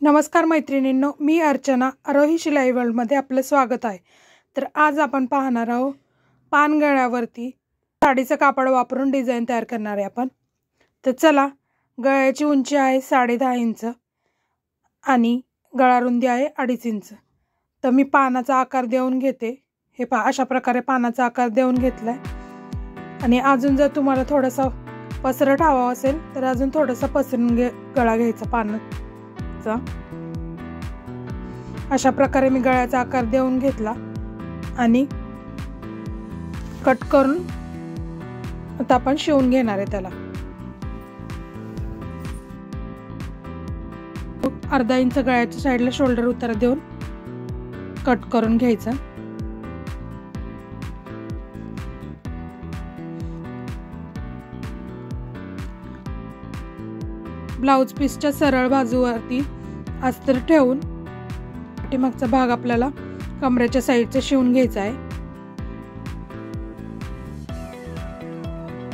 नमस्कार मैत्रिणींनो, मी अर्चना आरोही शिलाई वर्ल्डमध्ये आपलं स्वागत आहे। तर आज आपण पाहणार आहोत पान गळ्यावरती साडीचं कापड वापरून डिझाइन तयार करणार आहे आपण। तर चला, गळ्याची उंची आहे 10.5 इंच आणि गळा रुंदी आहे 2.5 इंच। तर मी पानाचा आकार देऊन घेते। हे पहा, अशा प्रकारे पानाचा आकार देऊन घेतलाय। आणि अजून जर तुम्हाला थोडासा पसरट हवा असेल तर अजून थोडासा पसरून गळा घ्यायचा पानाचा। अशा प्रकारे मी गळ्याचा आकार देऊन घेतला आणि कट करून आता आपण शिवून घेणार आहे त्याला। 1/2 इंच गळ्याच्या साईडला शोल्डर उतार देऊन कट करून घ्यायचा। ब्लाउज पीसच्या सरळ बाजूवरती अस्तर ठेवून पाठीमागचा भाग आपल्याला कमरेच्या साईडचा शिवून घ्यायचा आहे।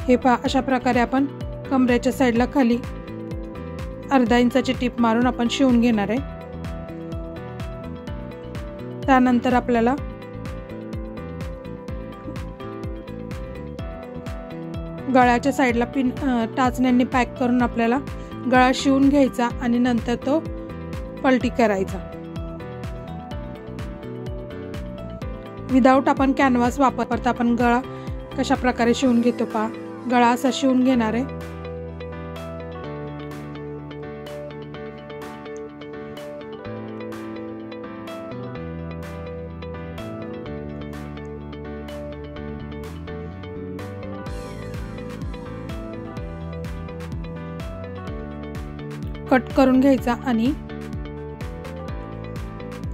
हे पहा, अशा प्रकारे आपण कमरेच्या साईडला खाली 1/2 इंचाची टिप मारून आपण शिवून घेणार आहे। त्यानंतर आपल्याला गळ्याच्या साईडला पिन टाचण्यांनी पॅक करून आपल्याला गळा शिवून घ्यायचा आणि नंतर तो पलटी करायचा। विदाउट आपण कॅनव्हास वापरता आपण गळा कशा प्रकारे शिवून घेतो पहा। गळा असा शिवून घेणार आहे। कट करून घ्यायचा आणि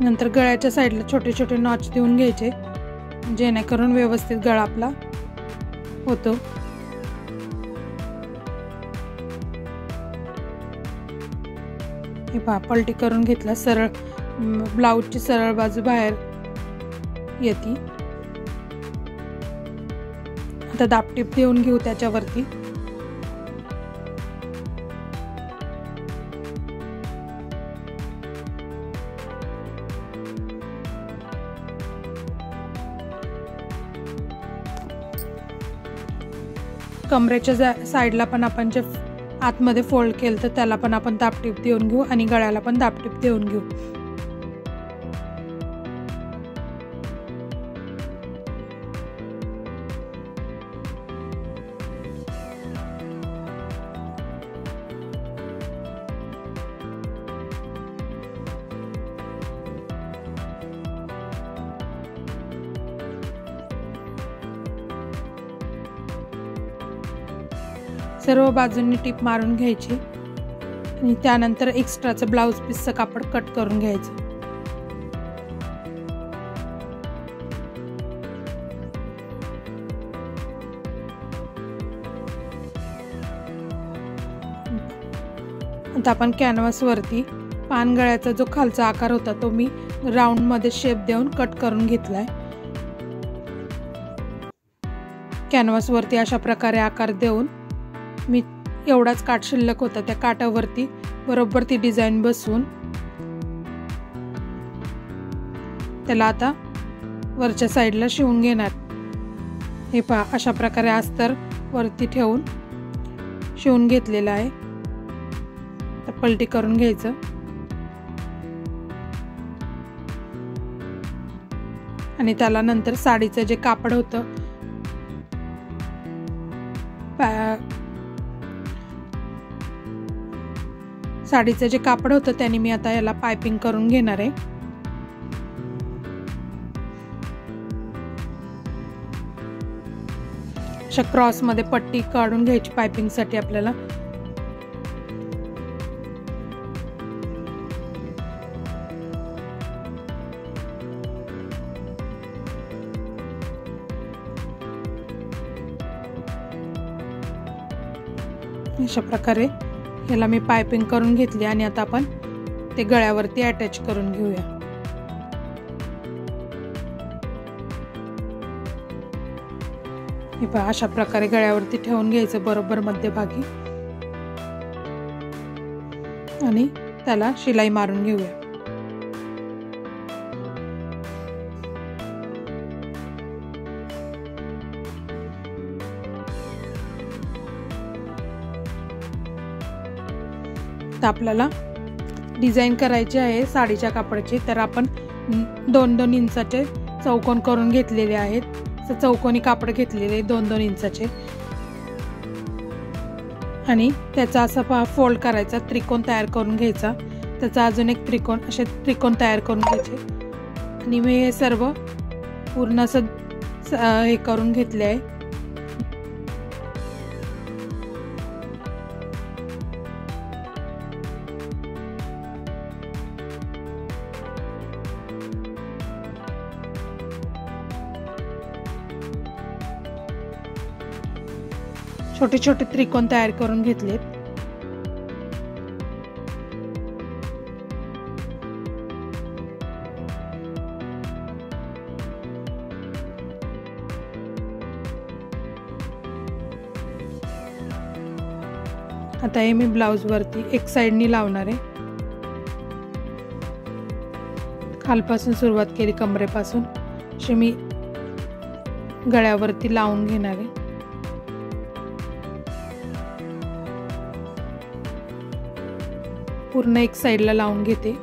नंतर गळ्याच्या साईडला छोटे छोटे नॉच देऊन घ्यायचे, जेणेकरून व्यवस्थित गळा आपला होतो। हे पहा, पलटी करून घेतला, सरळ ब्लाउजची सरळ बाजू बाहेर येते। आता दाबटीप देऊन घेऊ त्याच्यावरती। कमरेच्या साईडला पण आपण जे आतमध्ये फोल्ड केलं तर त्याला पण आपण दाबटीप देऊन घेऊ आणि गळ्याला पण दाबटीप देऊन घेऊ। सर्व बाजूंनी टिप मारून घ्यायची आणि त्यानंतर एक्स्ट्राचं ब्लाउज पीसचं कापड कट करून घ्यायचं। आता आपण कॅनव्हास वरती पान गळ्याचा जो खालचा आकार होता तो मी राऊंड मध्ये शेप देऊन कट करून घेतलाय। कॅनव्हास वरती अशा प्रकारे आकार देऊन मी एवढाच काठ शिल्लक होता त्या काठावरती बरोबर ती डिझाइन बसवून त्याला आता वरच्या साईडला शिवून घेणार। हे पहा, अशा प्रकारे अस्तर वरती ठेवून शिवून घेतलेला आहे। तर पलटी करून घ्यायचं आणि त्याला नंतर साडीचं जे कापड होतं साडीचं जे कापड होतं त्याने मी आता याला पाइपिंग करून घेणार आहे। अशा क्रॉस मध्ये पट्टी काढून घ्यायची पाइपिंग साठी आपल्याला। अशा प्रकारे याला मी पाइपिंग करून घेतली आणि आता आपण ते गळ्यावरती अटॅच करून घेऊया। हे पहा, अशा प्रकारे गळ्यावरती ठेवून घ्यायचं बरोबर मध्यभागी आणि त्याला शिलाई मारून घेऊया। तर आपल्याला डिझाईन करायची आहे साडीच्या कापडाची, तर आपण 2-2 इंचाचे चौकोन करून घेतलेले आहेत। चौकोनी कापड घेतलेले 2-2 इंचाचे आणि त्याचा असा फोल्ड करायचा, त्रिकोण तयार करून घ्यायचा, त्याचा अजून एक त्रिकोण, असे त्रिकोण तयार करून घ्यायचे। आणि मी हे सर्व पूर्ण असं हे करून घेतले आहे। छोटे छोटे त्रिकोण तयार करून घेतलेत। आता हे मी ब्लाउज वरती एक साइडनी लावणार आहे। खालपासून सुरुवात केली, कमरेपासून अशी मी गळ्यावरती लावून घेणार आहे। पूर्ण एक साइडला लावून घेते।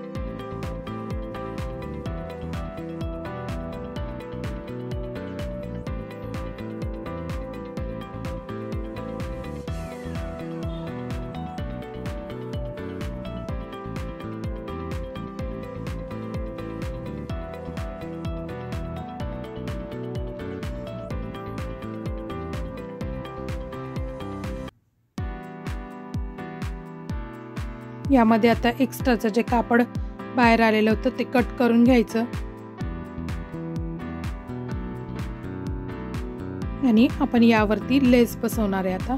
यामध्ये आता एक्स्ट्राचं जे कापड बाहेर आलेलं होतं ते कट करून घ्यायचं आणि आपण यावरती लेस बसवणार आहे। आता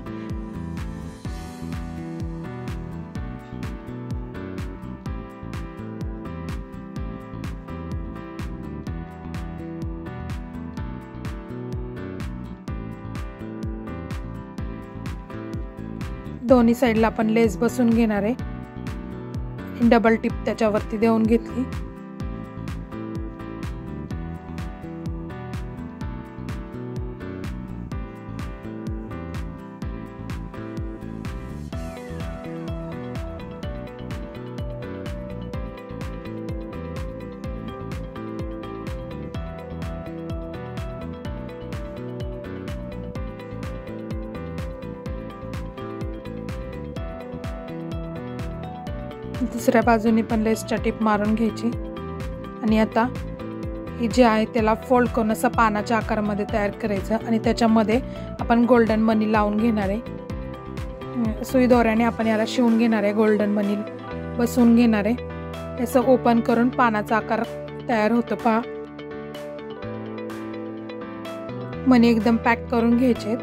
दोन्ही साइडला आपण लेस बसवून घेणार आहे। डबल टिप त्याच्यावरती देऊन घेतली। दुसऱ्या बाजूने पण लेसच्या टिप मारून घ्यायची आणि आता हे जे आहे त्याला फोल्ड करून असं पानाच्या आकारामध्ये तयार करायचं आणि त्याच्यामध्ये आपण गोल्डन मनी लावून घेणार आहे। सुई दोऱ्याने आपण याला शिवून घेणार आहे, गोल्डन मनी बसवून घेणार आहे। असं ओपन करून पानाचा आकार तयार होतो पहा। मनी एकदम पॅक करून घ्यायचे।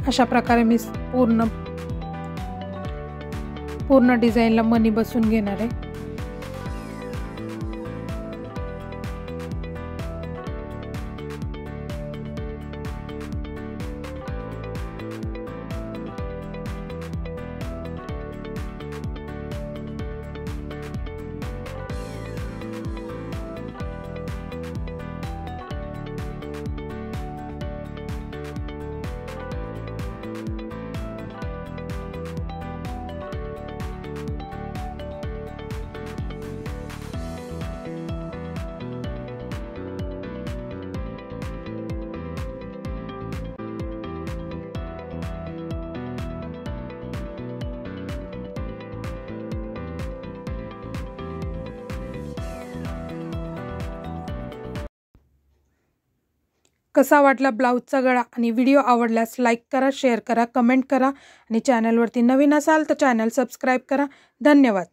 अशा प्रकारे मी पूर्ण डिझाईनला मनी बसवून घेणार आहे। कसा वाटला ब्लाउजचा गळा आणि व्हिडिओ आवडल्यास लाईक करा, शेअर करा, कमेंट करा आणि चॅनलवरती नवीन असाल तर चॅनल सबस्क्राईब करा। धन्यवाद।